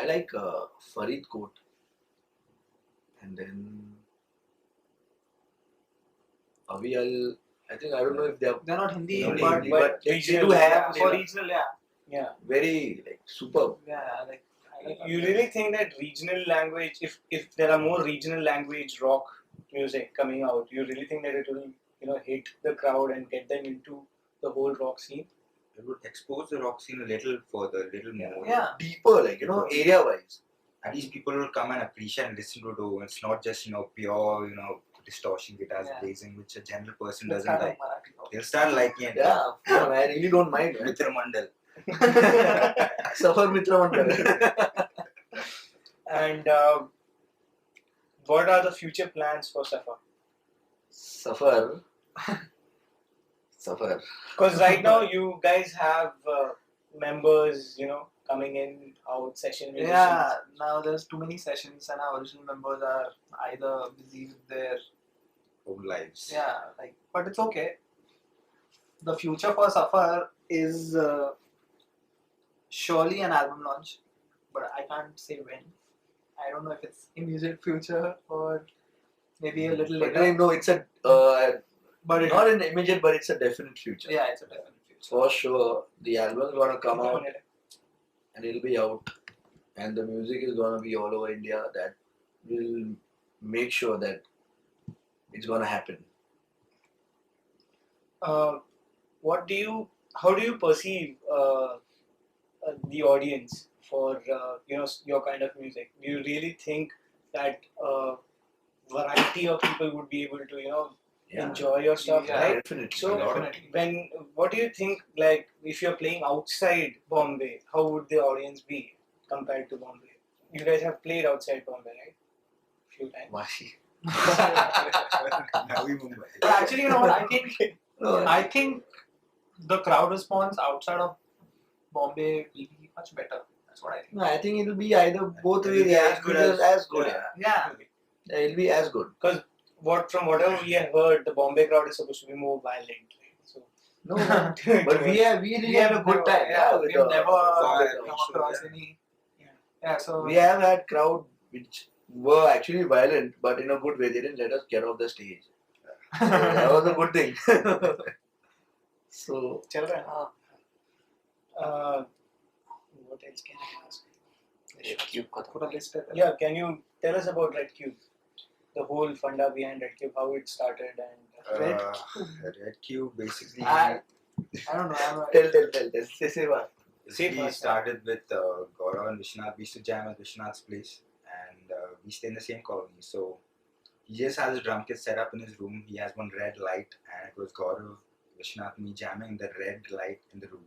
like Faridkot, and then Avial. I think I don't know if they are They're not Hindi, not but Hindi, but they regional, do have for regional, Yeah. very like superb. yeah, like I like You really think that regional language, if there are more regional language rock music coming out, you really think that it will hit the crowd and get them into the whole rock scene? It would expose the rock scene a little further, a little more. yeah. Deeper, like area wise. At least people will come and appreciate and listen to it. Oh, it's not just pure distortion guitars Yeah. blazing, which a general person Let's doesn't start like. with Marathi rock. They'll start liking it. Yeah, no, I really don't mind. Man. Mitra Mandal. Safar Mitra Mandal. And what are the future plans for Safar? Safar. Because right now you guys have members, coming in, out, session musicians. Yeah, now there's too many sessions, and our original members are either busy with their Own lives. but it's okay. The future for Safar is surely an album launch, but I can't say when. I don't know if it's immediate future or maybe a little But later. no, it's a But it, not an immediate, but it's a definite future. yeah, it's a definite future. For sure, the album is gonna come out and it'll be out, and the music is gonna be all over India. That will make sure that it's gonna happen. How do you perceive the audience for your kind of music? Do you really think that variety of people would be able to enjoy your stuff, Yeah, right? Definitely. So Definitely. what do you think, like if you're playing outside Bombay, how would the audience be compared to Bombay? You guys have played outside Bombay, right? Few times. Washi. Navi Mumbai. But actually, you know what? No, I think the crowd response outside of Bombay will be much better. That's what I think. no, I think it'll be either both It'll ways be as good as good. Yeah. Yeah, it'll be as good. From whatever we have heard, the Bombay crowd is supposed to be more violent, right? So No, but we really have a good time. Yeah, with we've never the- come across any. Yeah, so We have had crowd which were actually violent, but in a good way. They didn't let us get off the stage. So that was a good thing. So चल रहा है, हाँ. What else can I ask? put a list. Yeah, can you tell us about Red Cube? The whole funda behind Red Cube, how it started, and Red Cube basically. I don't know. tell. Say what. We started with Gaurav and Vishnath. We used to jam at Vishnath's place, and we stay in the same colony. So he just has a drum kit set up in his room. He has one red light, and it was Gaurav, Vishnath, and me jamming the red light in the room.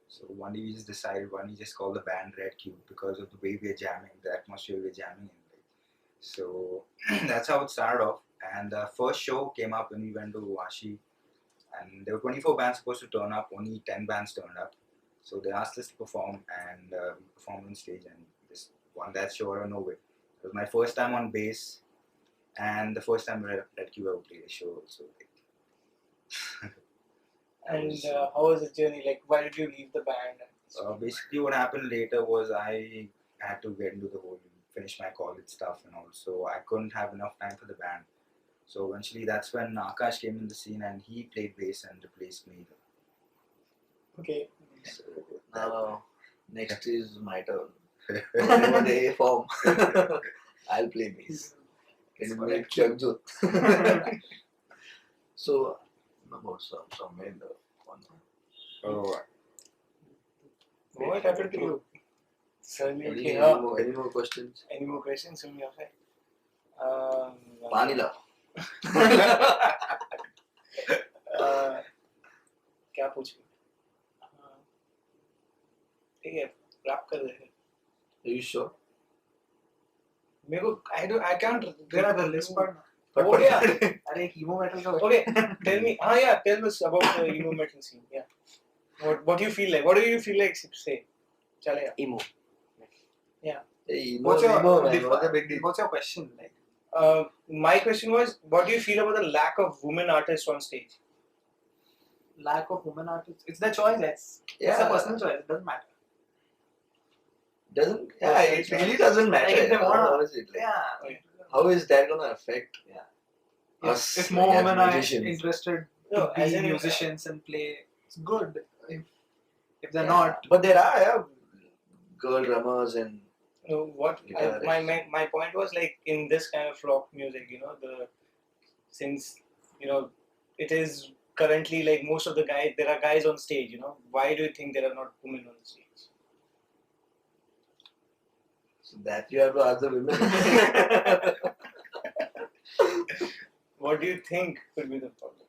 So one day we just decided, we just call the band Red Cube because of the way we're jamming, the atmosphere we're jamming in. Like. So that's how it started off. And the first show came up when we went to Vashi, and there were 24 bands supposed to turn up. Only 10 bands turned up. So they asked us to perform, and we performed on stage and just won that show out of nowhere. It was my first time on bass, and the first time Red Cube ever played a show. So, And how was the journey? Like, why did you leave the band? basically, what happened later was I had to get into the whole finish my college stuff, and also I couldn't have enough time for the band. So eventually, that's when Akash came in the scene, and he played bass and replaced me. Okay. So Now, next is my turn. Whenever they form, I'll play bass. Can you make Jagjot? So, about somewhere in the oh, What happened to you? Suddenly, any, okay, any more questions? any more questions from your side? Vanilla. क्या पूछ ठीक है rap कर दे Are you sure? मेरे को I can't There are the list, but हो गया अरे एक emo metal का. okay tell us about the emo metal scene. What do you feel like? What do you feel like say चलेगा Emo. Hey, emo, What's your emo, man. What's the big deal? What's your question? Like, my question was, what do you feel about the lack of women artists on stage? lack of women artists. It's their choice. It's a personal choice. It doesn't matter. Doesn't it really doesn't matter. Like if they wanna, how is it? Like, yeah. how is that gonna affect us? If more like, as women are musicians? interested No, to as be in musicians and play, it's good. If they're Yeah. not, But there are girl drummers and No, my point was like in this kind of rock music, since it is currently like most of the guys, there are guys on stage. Why do you think there are not women on stage? so that you have to ask the women. What do you think could be the problem?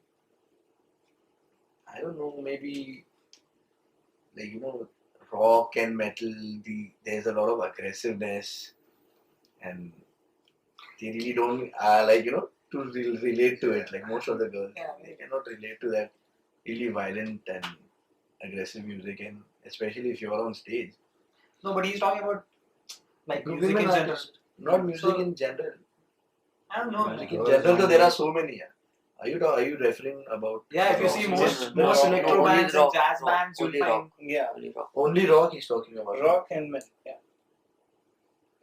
I don't know. Maybe like rock and metal. There's a lot of aggressiveness, and they really don't to relate to it. Like most of the girls, they cannot relate to that really violent and aggressive music, and especially if you're on stage. no, but he's talking about like The music women in are general. not music So- in general. I don't know. Music Like, in Girls general, though, there are only. so many. Are you referring about? yeah, if you rock see in most general? most No, electro only bands and rock, jazz no, bands, you'll only find rock. Yeah, Only rock. Only rock he's talking about. rock and metal. Yeah.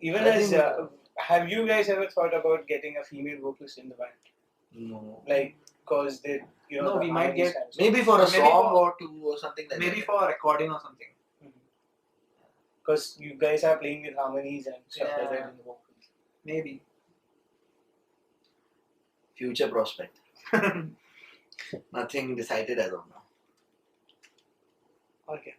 Even I as think- have you guys ever thought about getting a female vocalist in the band? No. Like, cause they, No, the we might harmonies get- and so- Maybe for a Maybe song for- or two or something like maybe that. for recording or something. Because you guys are playing with harmonies and stuff like Yeah. that in the vocals. Maybe. Future prospect. Nothing decided as of now. Okay.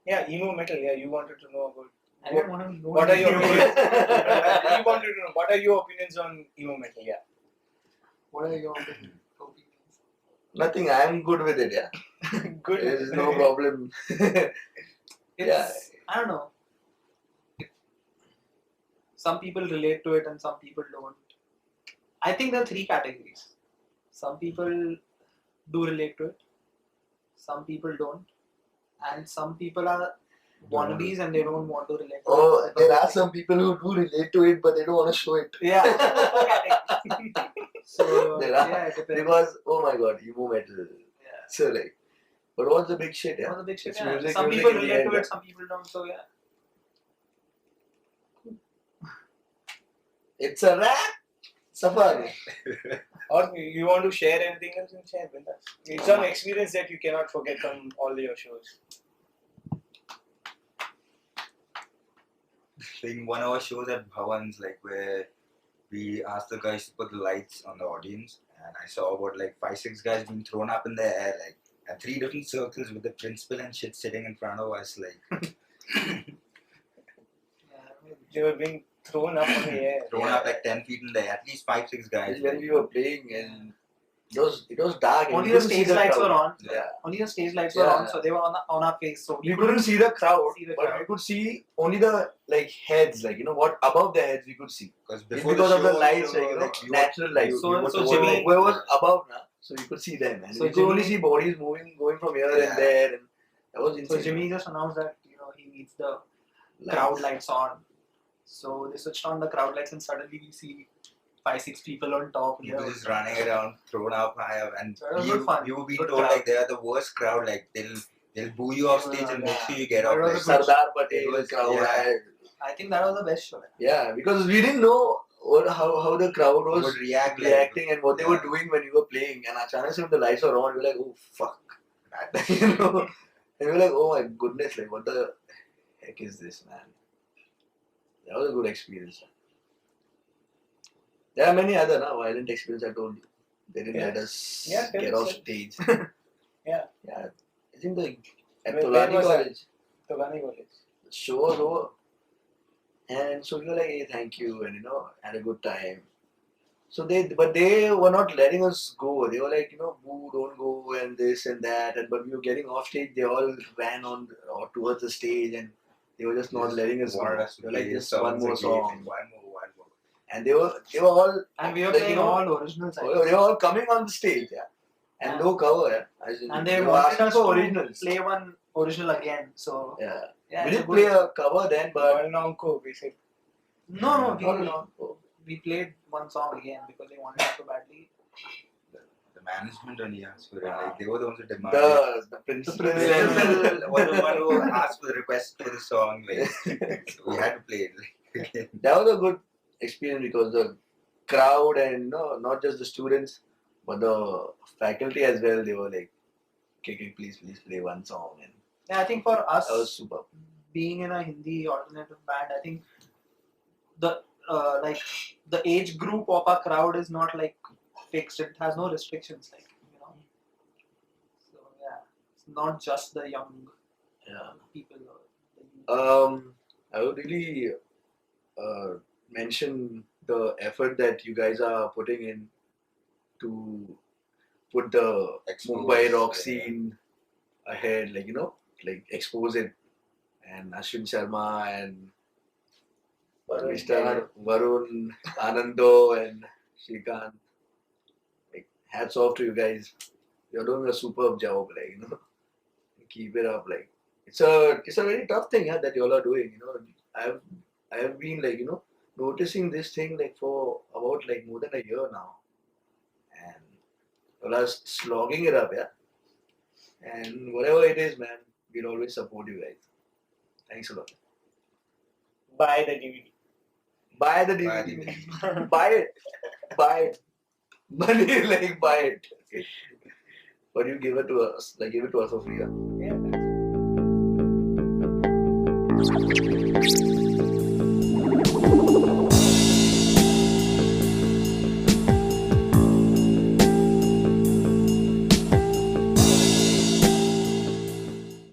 Yeah, emo metal. Yeah, you wanted to know about. I don't want to know. What are your anything. opinions? You wanted to know what are your opinions on emo metal? Yeah. What are your opinions? Nothing. I am good with it. Yeah. Good. There is no problem. It's, I don't know. Some people relate to it and some people don't. I think there are three categories. Some people do relate to it, some people don't, and some people are wannabes and they don't want to relate to Oh, it. there are some people who do relate to it, but they don't want to show it. Yeah. So, There are. yeah, it depends. Because, oh my god, emo metal. Yeah. So, like, but what's the big shit? Yeah. One of the big shit, It's yeah. music, Some music people in the relate end, to yeah. it, some people don't, so yeah. It's a rap. Safar. Or you want to share anything else and share with us? It's an experience that you cannot forget from all your shows. Like one of our shows at Bhavan's, like where we asked the guys to put the lights on the audience, and I saw about like 5-6 guys being thrown up in the air, like at 3 different circles with the principal and shit sitting in front of us, like They were being thrown up on the air. thrown up like 10 feet in the air. At least 5-6 guys. When we were playing and it was dark. and Only we the couldn't see stage lights crowd. were on. Yeah. Only the stage lights were Yeah. on, so they were on our face. So We couldn't see the crowd, See the but crowd. we could see only the like heads, like what above the heads we could see. Because It's before because the of the show, lights, we like, were, we were- natural lights. we So- were so told, Jimmy- like, where was above now, so you could see them, and So we could only Jimmy- see bodies moving, going from here Yeah. and there, and that was insane. So Jimmy just announced that he needs the Lights. crowd lights on. So they switched on the crowd lights and suddenly we see 5-6 people on top. people here. just running around, thrown up high up, and That was good fun. we were being Good told crowd. like they are the worst crowd. Like they'll boo you off stage and make Yeah. sure you get That off. was Like, a good- Sardar It Patel was- crowd. yeah. I think that was the best show. Yeah, because we didn't know how the crowd was would react, like, reacting and what they were yeah. doing when you were playing. And Achanak when the lights were on, we were like, oh fuck, and we were like, oh my goodness, like what the heck is this, man? That was a good experience. There are many other violent experiences I told you. They didn't Yeah. let us Yeah, tell get us, off sir. stage. Yeah. Yeah. I think at Where Tolani was that? College, Togani College. the show was over. And so we were like, hey, thank you, and had a good time. So but they were not letting us go. They were like, boo, don't go, and this and that. And but we were getting off stage. They all ran or towards the stage, and they were just not letting us go. wanted us to They were like, play just songs one more again, song. one more. And they were all And we were like, playing all original they were songs. all coming on the stage, yeah, and Yeah. no cover, yeah. As in, And they were wanted asking us for to originals. play one original again. So Yeah, yeah, we it's a did good- play a cover then, but One Nonko, basically. No, no. we played one song again because they wanted it so badly. The management only asked for it. Like, they were the ones who demanded. The principal. The one who asked for the request for the song. Like, so we had to play it. Like, That was a good experience because the crowd and no, not just the students, but the faculty as well. They were like, "Okay, please play one song," and Yeah, I think for us, that was super. being in a Hindi alternative band, I think the like the age group of our crowd is not like fixed. It has no restrictions, like So yeah, it's not just the young Yeah. people. Or the youth. I would really mention the effort that you guys are putting in to put the Expose, Mumbai rock yeah. scene ahead, like expose it. And Ashwin Sharma and Mr. Varun, Anando, and Shrikant. Like, hats off to you guys. You're doing a superb job, keep it up. Like, it's a very tough thing, that you all are doing. I have been noticing this thing like for about like more than a year now, and you all are slogging it up, yeah. And whatever it is, man, we'll always support you guys. Thanks a lot. Buy the DVD. Buy the Buy DVD. Buy it. Buy it. Money, like, buy it. Okay. But you give it to us. Like, give it to us for free. Yeah? Yeah, that's